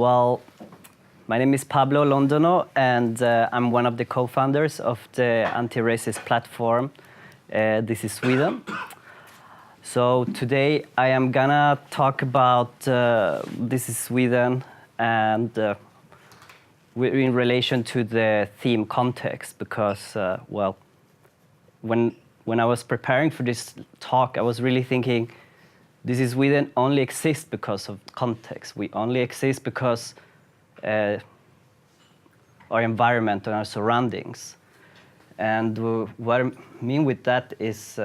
Well, my name is Pablo Londono, and I'm one of the co-founders of the anti-racist platform, This is Sweden. So today I am gonna talk about This is Sweden and in relation to the theme context, because, well, when I was preparing for this talk, I was really thinking, This is Sweden only exists because of context. We only exist because our environment and our surroundings. And what I mean with that is,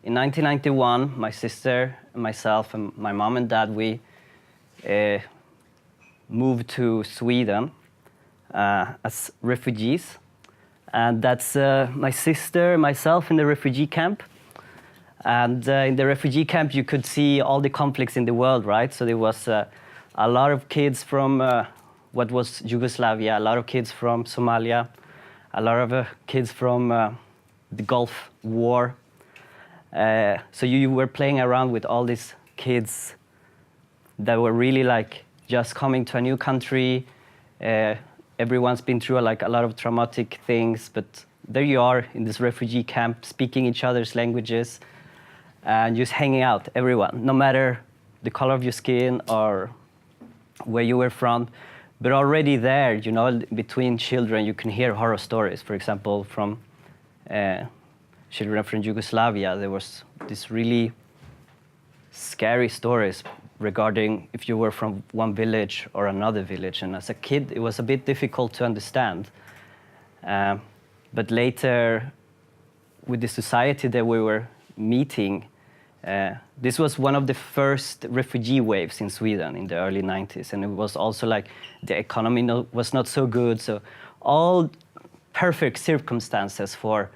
in 1991, my sister, myself, and my mom and dad, we moved to Sweden as refugees. And that's my sister, myself in the refugee camp. And in the refugee camp, you could see all the conflicts in the world, right? So there was a lot of kids from what was Yugoslavia, a lot of kids from Somalia, a lot of kids from the Gulf War. So you were playing around with all these kids that were really like just coming to a new country. Everyone's been through like a lot of traumatic things, but there you are in this refugee camp, speaking each other's languages, and just hanging out, everyone, no matter the color of your skin or where you were from. But already there, you know, between children, you can hear horror stories. For example, from children from Yugoslavia, there was this really scary stories regarding if you were from one village or another village. And as a kid, it was a bit difficult to understand. But later, with the society that we were meeting, this was one of the first refugee waves in Sweden in the early 90s. And it was also like the economy was not so good. So all perfect circumstances for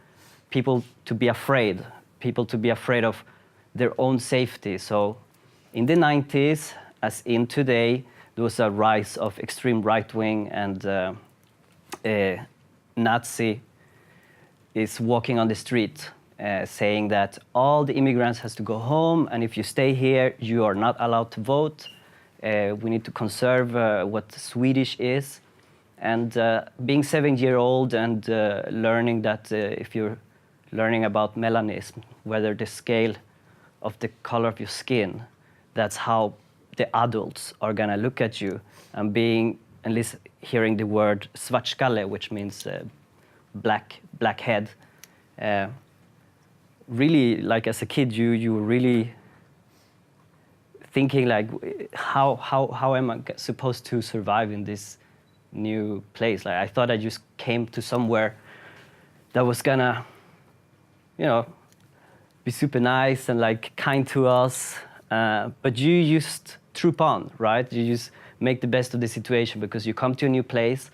people to be afraid of their own safety. So in the 90s, as in today, there was a rise of extreme right-wing, and Nazi is walking on the street saying that all the immigrants has to go home, and if you stay here, you are not allowed to vote. We need to conserve what Swedish is. And being 7-year-old and learning that if you're learning about melanism, whether the scale of the color of your skin, that's how the adults are gonna look at you, and at least hearing the word svartskalle, which means black head. Really, like as a kid, you were really thinking like, how am I supposed to survive in this new place? Like I thought I just came to somewhere that was gonna, you know, be super nice and like kind to us. But you just troop on, right? You just make the best of the situation because you come to a new place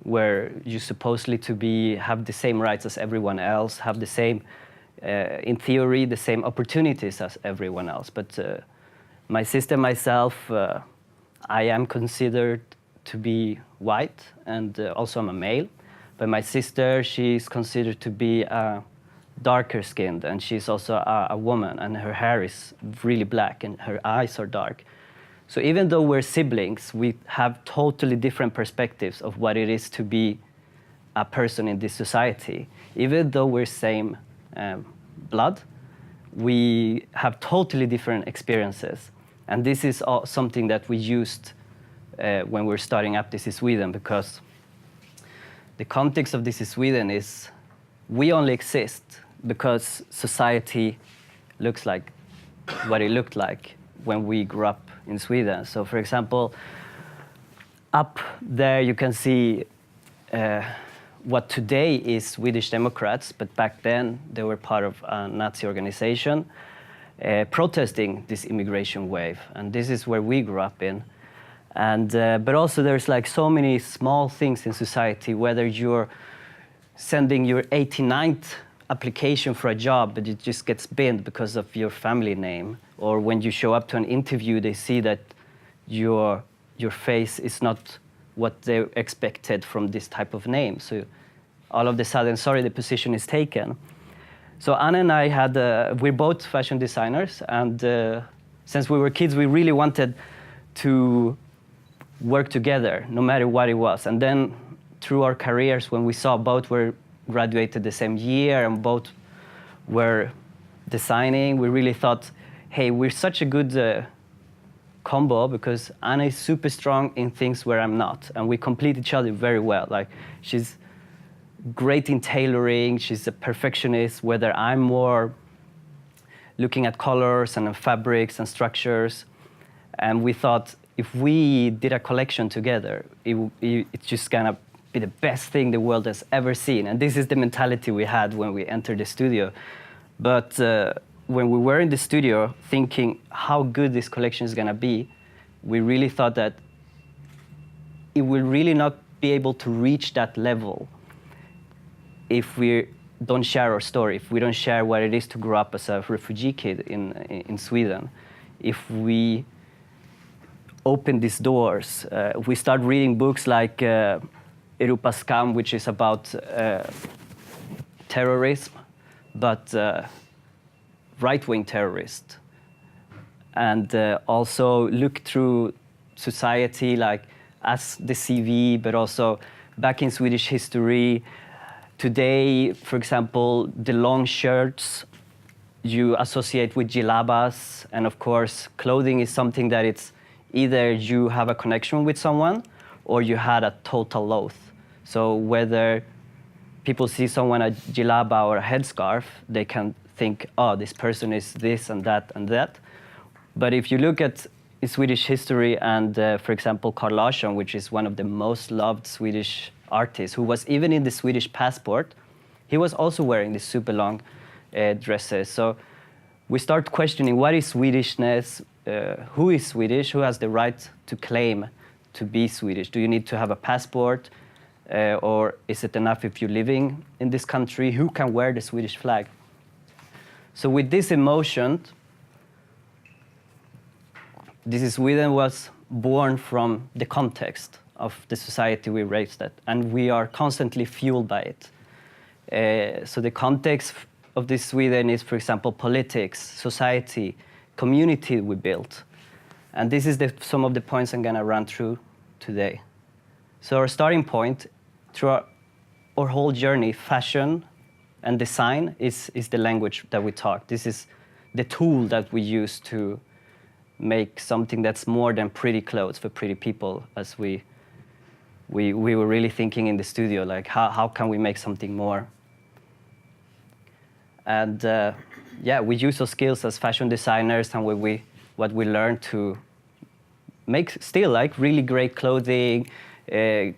where you're supposedly to have the same rights as everyone else, have the same, in theory, the same opportunities as everyone else. But my sister, myself, I am considered to be white, and also I'm a male. But my sister, she's considered to be darker skinned, and she's also a woman, and her hair is really black and her eyes are dark. So even though we're siblings, we have totally different perspectives of what it is to be a person in this society. Even though we're same blood, we have totally different experiences. And this is something that we used when we're starting up This is Sweden, because the context of This is Sweden is we only exist because society looks like what it looked like when we grew up in Sweden. So for example, up there you can see what today is Swedish Democrats, but back then they were part of a Nazi organization protesting this immigration wave. And this is where we grew up in. And but also there's like so many small things in society, whether you're sending your 89th application for a job, but it just gets binned because of your family name. Or when you show up to an interview, they see that your face is not what they expected from this type of name. So all of a sudden, sorry, the position is taken. So Anna and I we're both fashion designers, and since we were kids, we really wanted to work together, no matter what it was. And then through our careers, when we saw both were graduated the same year and both were designing, we really thought, hey, we're such a good combo, because Anna is super strong in things where I'm not, and we complete each other very well. Like, she's great in tailoring, she's a perfectionist, whether I'm more looking at colors and fabrics and structures. And we thought, if we did a collection together, it's just gonna be the best thing the world has ever seen. And this is the mentality we had when we entered the studio. But when we were in the studio thinking how good this collection is gonna be, we really thought that it will really not be able to reach that level if we don't share our story, if we don't share what it is to grow up as a refugee kid in Sweden. If we open these doors, we start reading books like Europa Skam, which is about terrorism, but right-wing terrorists. And also look through society, like as the CV, but also back in Swedish history. Today, for example, the long shirts you associate with djellabas, and of course, clothing is something that it's either you have a connection with someone or you had a total loath. So whether people see someone a djellaba or a headscarf, they can think, oh, this person is this and that and that. But if you look at Swedish history and, for example, Carl Larsson, which is one of the most loved Swedish artists, who was even in the Swedish passport, he was also wearing these super long dresses. So we start questioning, what is Swedishness? Who is Swedish? Who has the right to claim to be Swedish? Do you need to have a passport? Or is it enough if you're living in this country? Who can wear the Swedish flag? So with this emotion, this Sweden was born from the context of the society we raised at, and we are constantly fueled by it. So the context of this Sweden is, for example, politics, society, community we built. And this is some of the points I'm gonna run through today. So our starting point through our whole journey, fashion and design is the language that we talk. This is the tool that we use to make something that's more than pretty clothes for pretty people, as we were really thinking in the studio, like how can we make something more? And yeah, we use those skills as fashion designers and what we learned to make still like really great clothing,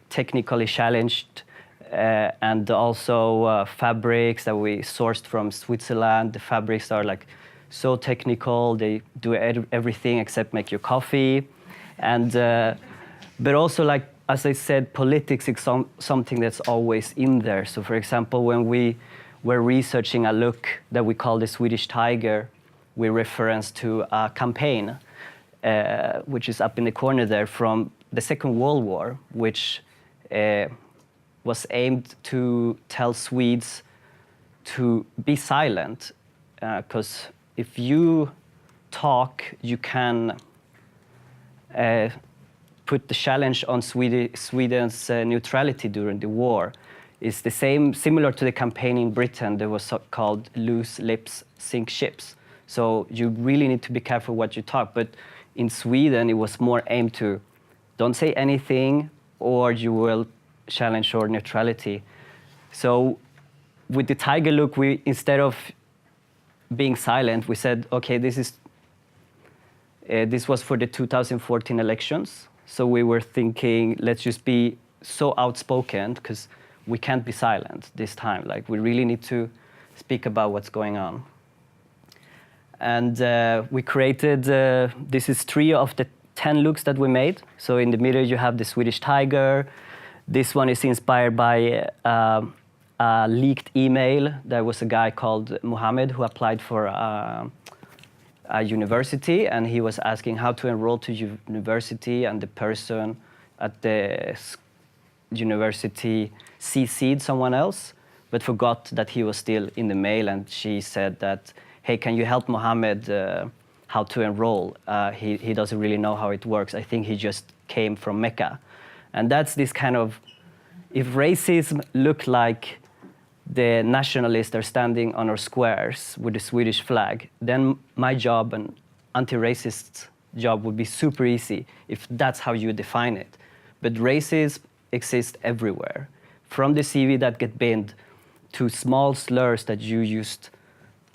technically challenged, and also fabrics that we sourced from Switzerland. The fabrics are like so technical, they do everything except make your coffee. And but also, like, as I said, politics is something that's always in there. So for example, when we were researching a look that we call the Swedish Tiger, we reference to a campaign, which is up in the corner there, from the Second World War, which was aimed to tell Swedes to be silent, because if you talk, you can put the challenge on Sweden's neutrality during the war. It's the same, similar to the campaign in Britain that was called Loose Lips Sink Ships. So you really need to be careful what you talk. But in Sweden, it was more aimed to don't say anything or you will challenge your neutrality. So with the tiger look, we, instead of being silent, we said, okay, this was for the 2014 elections. So we were thinking, let's just be so outspoken, because we can't be silent this time. Like, we really need to speak about what's going on. And we created, this is 3 of the 10 looks that we made. So in the middle, you have the Swedish Tiger. This one is inspired by a leaked email. There was a guy called Mohammed who applied for a university, and he was asking how to enroll to university, and the person at the university CC'd someone else, but forgot that he was still in the mail, and she said that, hey, can you help Mohammed how to enroll. He doesn't really know how it works. I think he just came from Mecca. And that's this kind of, if racism looked like the nationalists are standing on our squares with the Swedish flag, then my job and anti-racist job would be super easy if that's how you define it. But racism exists everywhere, from the CV that get binned to small slurs that you just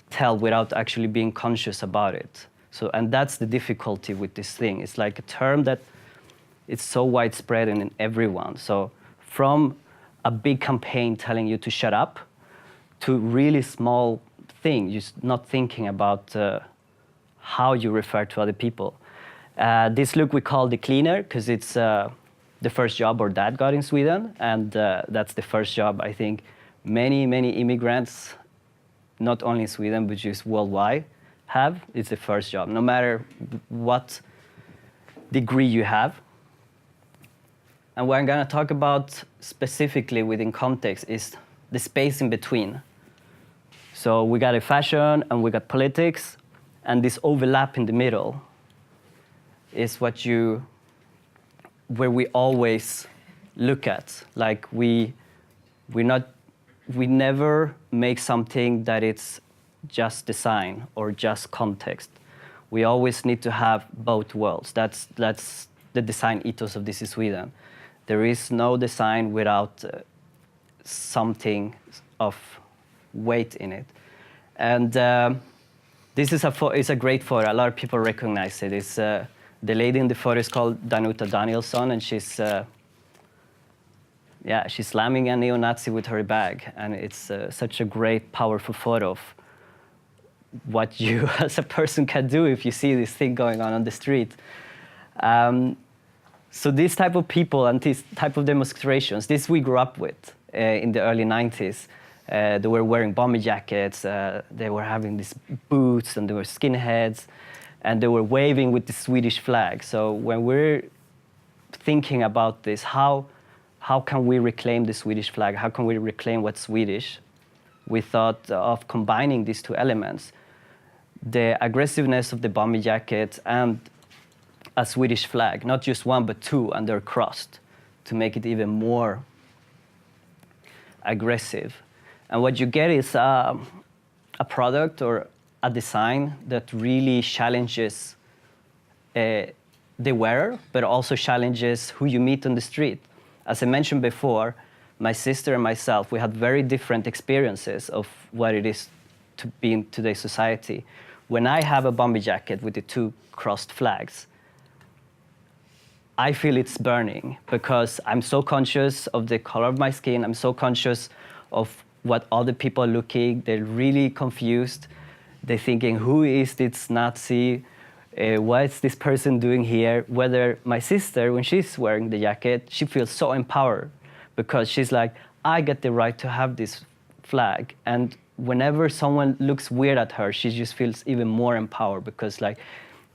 tell without actually being conscious about it. So, and that's the difficulty with this thing. It's like a term that it's so widespread in everyone. So from a big campaign telling you to shut up to really small thing, just not thinking about how you refer to other people. This look we call the cleaner because it's the first job our dad got in Sweden, and that's the first job I think many immigrants, not only in Sweden but just worldwide, have. It's the first job, no matter what degree you have. And what I'm going to talk about specifically within context is the space in between. So we got a fashion and we got politics, and this overlap in the middle is where we always look at. Like we never make something that it's just design or just context. We always need to have both worlds. That's the design ethos of This Is Sweden. There is no design without something of weight in it. And this is a great photo. A lot of people recognize it. It's, the lady in the photo is called Danuta Danielsson, and she's slamming a neo-Nazi with her bag. And it's such a great, powerful photo of what you as a person can do if you see this thing going on the street. So these type of people and these type of demonstrations, this we grew up with in the early 90s. They were wearing bomber jackets, they were having these boots, and they were skinheads, and they were waving with the Swedish flag. So when we're thinking about this, how can we reclaim the Swedish flag? How can we reclaim what's Swedish? We thought of combining these two elements, the aggressiveness of the bomber jacket and a Swedish flag, not just one, but two, and they're crossed to make it even more aggressive. And what you get is a product or a design that really challenges the wearer, but also challenges who you meet on the street. As I mentioned before, my sister and myself, we had very different experiences of what it is to be in today's society. When I have a bomber jacket with the two crossed flags, I feel it's burning because I'm so conscious of the color of my skin. I'm so conscious of what other people are looking. They're really confused. They're thinking, who is this Nazi? What is this person doing here? Whether my sister, when she's wearing the jacket, she feels so empowered because she's like, I get the right to have this flag. And whenever someone looks weird at her, she just feels even more empowered because like,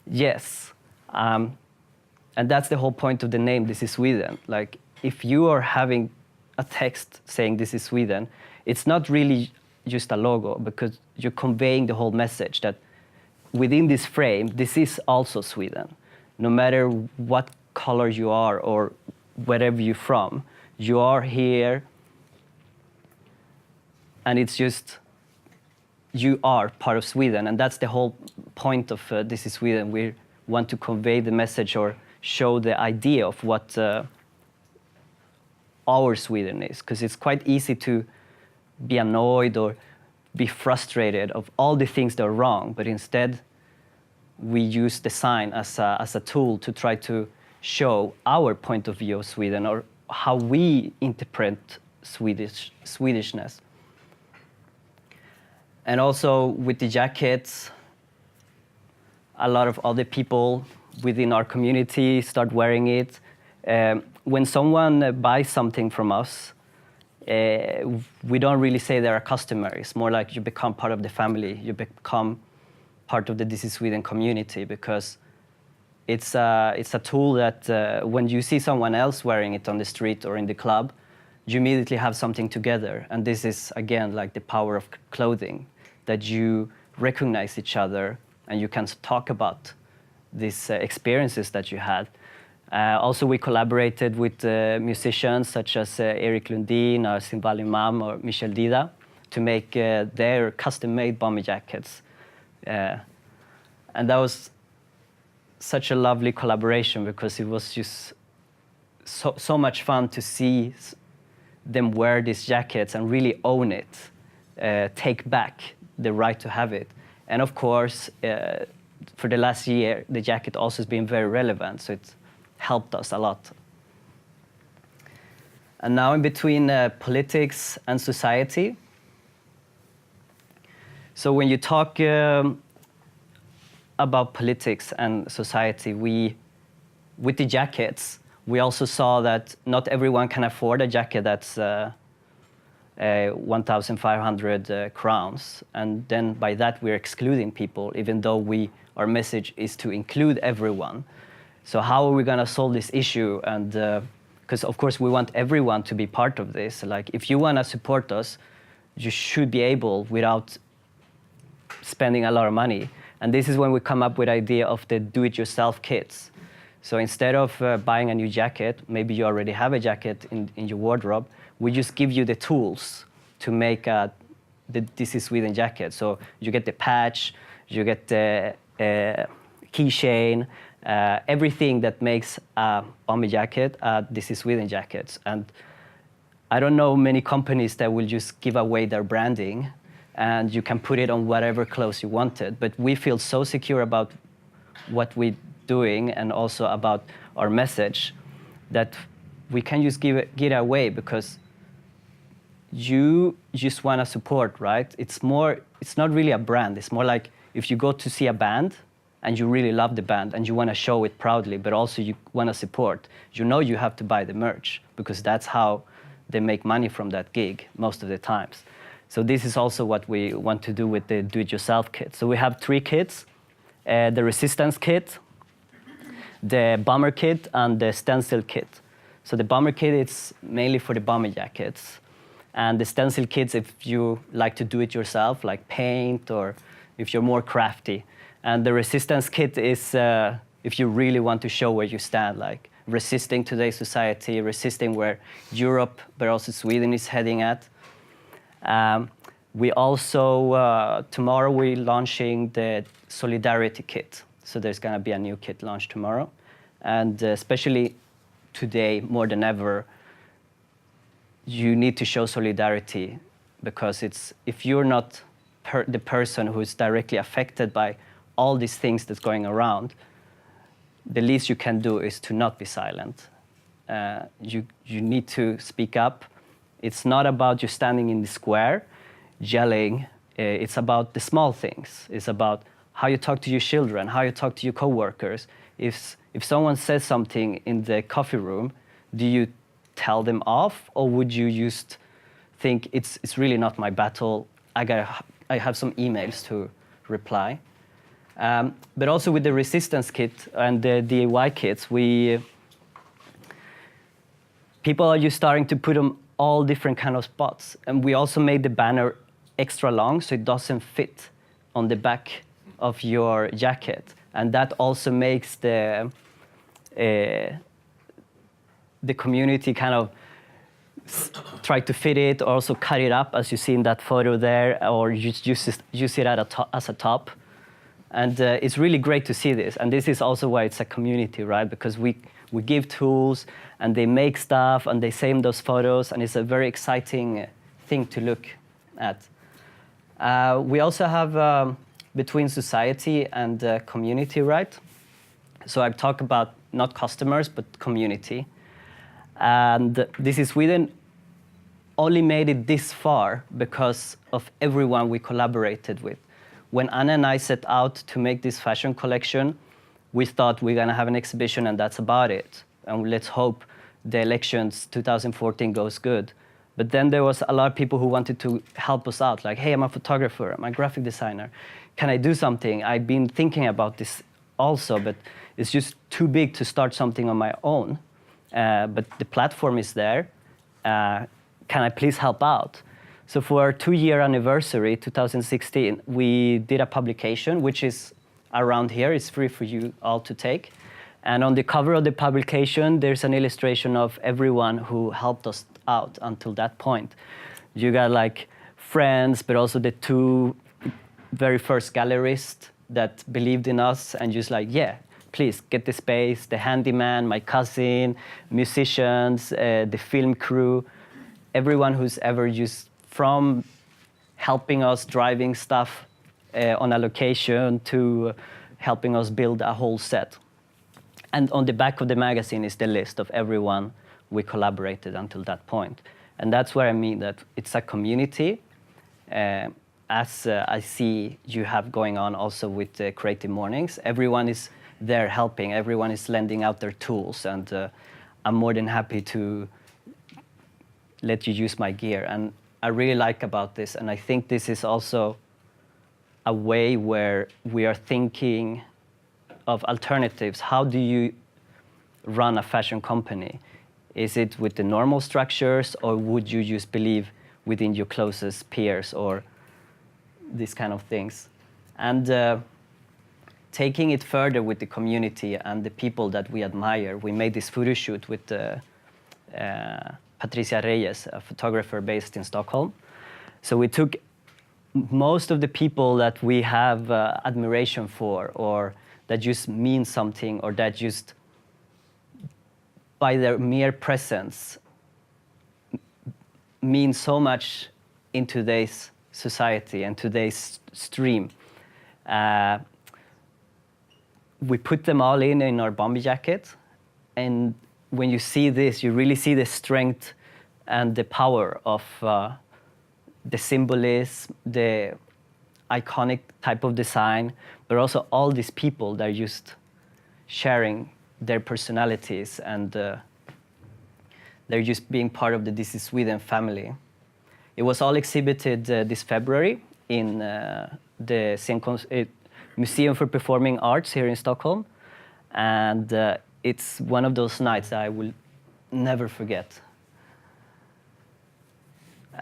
yes. And that's the whole point of the name, This Is Sweden. Like, if you are having a text saying This Is Sweden, it's not really just a logo because you're conveying the whole message that within this frame, this is also Sweden. No matter what color you are or wherever you're from, you are here, and it's just, you are part of Sweden. And that's the whole point of This Is Sweden. We want to convey the message or show the idea of what our Sweden is, because it's quite easy to be annoyed or be frustrated of all the things that are wrong, but instead we use design as a tool to try to show our point of view of Sweden or how we interpret Swedishness. And also with the jackets, a lot of other people within our community start wearing it. When someone buys something from us, we don't really say they're a customer. It's more like you become part of the family. You become part of the This Is Sweden community because it's a tool that when you see someone else wearing it on the street or in the club, you immediately have something together. And this is, again, like the power of clothing, that you recognize each other and you can talk about these experiences that you had. Also, we collaborated with musicians such as Eric Lundin, or Simbal Imam, or Michel Dida to make their custom-made bomber jackets. And that was such a lovely collaboration because it was just so much fun to see them wear these jackets and really own it, take back the right to have it. And of course, for the last year, the jacket also has been very relevant, so it helped us a lot. And now in between politics and society. So when you talk about politics and society, with the jackets, we also saw that not everyone can afford a jacket that's 1,500 crowns. And then by that, we're excluding people, even though our message is to include everyone. So how are we going to solve this issue? And because, of course, we want everyone to be part of this. Like, if you want to support us, you should be able without spending a lot of money. And this is when we come up with the idea of the do-it-yourself kits. So instead of buying a new jacket, maybe you already have a jacket in your wardrobe, we just give you the tools to make the This is Sweden jacket. So you get the patch, you get the keychain, everything that makes a bomber jacket, This is Sweden jackets. And I don't know many companies that will just give away their branding and you can put it on whatever clothes you wanted. But we feel so secure about what we're doing and also about our message that we can just give it away because you just want to support, right? It's not really a brand. It's more like if you go to see a band and you really love the band and you want to show it proudly, but also you want to support, you know you have to buy the merch because that's how they make money from that gig most of the times. So this is also what we want to do with the do-it-yourself kit. So we have 3 kits, the resistance kit, the bomber kit, and the stencil kit. So the bomber kit is mainly for the bomber jackets. And the stencil kits, if you like to do it yourself, like paint, or if you're more crafty. And the resistance kit is if you really want to show where you stand, like resisting today's society, resisting where Europe, but also Sweden is heading at. We also, tomorrow we're launching the Solidarity Kit. So there's gonna be a new kit launched tomorrow. And especially today, more than ever, you need to show solidarity because if you're not the person who is directly affected by all these things that's going around, the least you can do is to not be silent. You need to speak up. It's not about you standing in the square, yelling. It's about the small things. It's about how you talk to your children, how you talk to your coworkers. If someone says something in the coffee room, do you tell them off, or would you just think it's really not my battle? I have some emails to reply. But also with the resistance kit and the DIY kits, people are just starting to put them all different kind of spots. And we also made the banner extra long so it doesn't fit on the back of your jacket. And that also makes the community kind of try to fit it, or also cut it up as you see in that photo there, or use it as a top. And it's really great to see this. And this is also why it's a community, right? Because we give tools and they make stuff and they save those photos, and it's a very exciting thing to look at. We also have between society and community, right? So I've talked about not customers, but community. And This is Sweden only made it this far because of everyone we collaborated with. When Anna and I set out to make this fashion collection, we thought we're gonna have an exhibition and that's about it. And let's hope the elections 2014 goes good. But then there was a lot of people who wanted to help us out, like, hey, I'm a photographer, I'm a graphic designer. Can I do something? I've been thinking about this also, but it's just too big to start something on my own. But the platform is there. Can I please help out? So for our 2-year anniversary, 2016, we did a publication, which is around here. It's free for you all to take. And on the cover of the publication, there's an illustration of everyone who helped us out until that point. You got like friends, but also the two very first gallerists that believed in us and just like, yeah, please get the space, the handyman, my cousin, musicians, the film crew, everyone who's ever used, from helping us driving stuff on a location to helping us build a whole set. And on the back of the magazine is the list of everyone we collaborated until that point. And that's where I mean that it's a community, as I see you have going on also with Creative Mornings. Everyone is there helping, everyone is lending out their tools, and I'm more than happy to let you use my gear. And I really like about this, and I think this is also a way where we are thinking of alternatives. How do you run a fashion company? Is it with the normal structures, or would you just believe within your closest peers or these kind of things? And taking it further with the community and the people that we admire, we made this photo shoot with Patricia Reyes, a photographer based in Stockholm. So we took most of the people that we have admiration for, or that just mean something, or that just by their mere presence mean so much in today's society and today's stream. We put them all in our bomber jacket, and when you see this, you really see the strength and the power of the symbolism, the iconic type of design, but also all these people that are just sharing their personalities, and they're just being part of the This is Sweden family. It was all exhibited this February in the Museum for Performing Arts here in Stockholm, and it's one of those nights that I will never forget.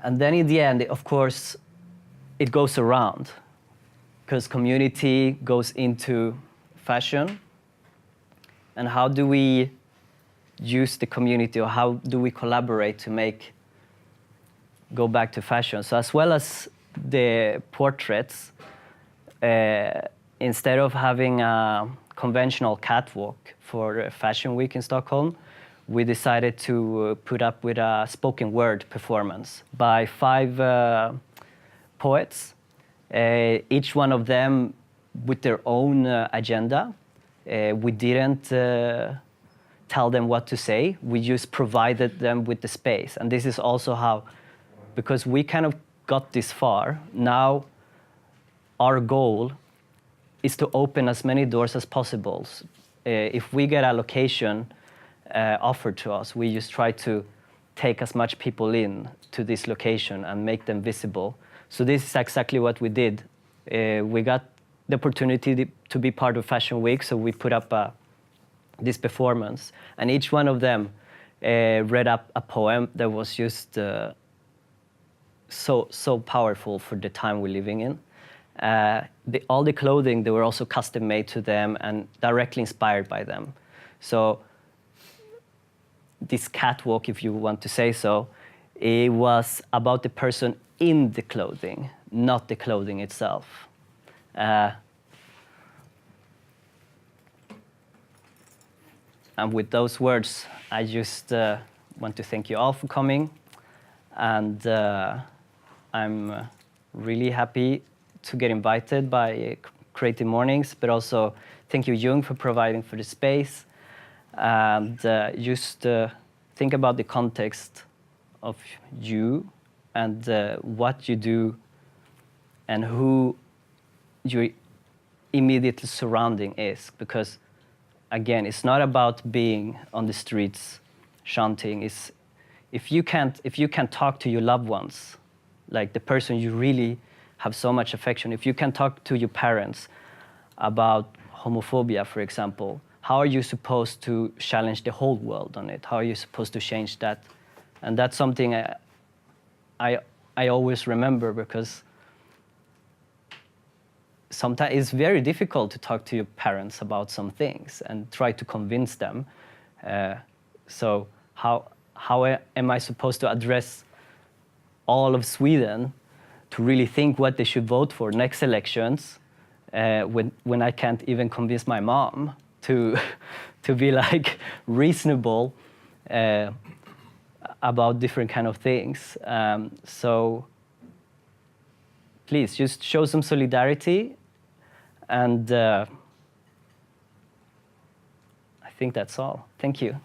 And then in the end, of course, it goes around, because community goes into fashion. And how do we use the community, or how do we collaborate to go back to fashion? So as well as the portraits, instead of having a conventional catwalk for Fashion Week in Stockholm, we decided to put up with a spoken word performance by 5 poets, each one of them with their own agenda. We didn't tell them what to say, we just provided them with the space. And this is also how, because we kind of got this far, now our goal is to open as many doors as possible. If we get a location offered to us, we just try to take as much people in to this location and make them visible. So this is exactly what we did. We got the opportunity to be part of Fashion Week, so we put up this performance, and each one of them read up a poem that was just so powerful for the time we're living in. All the clothing, they were also custom made to them and directly inspired by them. So this catwalk, if you want to say so, it was about the person in the clothing, not the clothing itself. And with those words, I just want to thank you all for coming. And I'm really happy to get invited by Creative Mornings, but also thank you, Jung, for providing for the space. And just think about the context of you and what you do and who your immediate surrounding is. Because again, it's not about being on the streets chanting. It's if you can't talk to your loved ones, like the person you really have so much affection, if you can talk to your parents about homophobia, for example, how are you supposed to challenge the whole world on it? How are you supposed to change that? And that's something I always remember, because sometimes it's very difficult to talk to your parents about some things and try to convince them. So how am I supposed to address all of Sweden to really think what they should vote for next elections when I can't even convince my mom to to be like reasonable about different kind of things. So please just show some solidarity, and I think that's all. Thank you.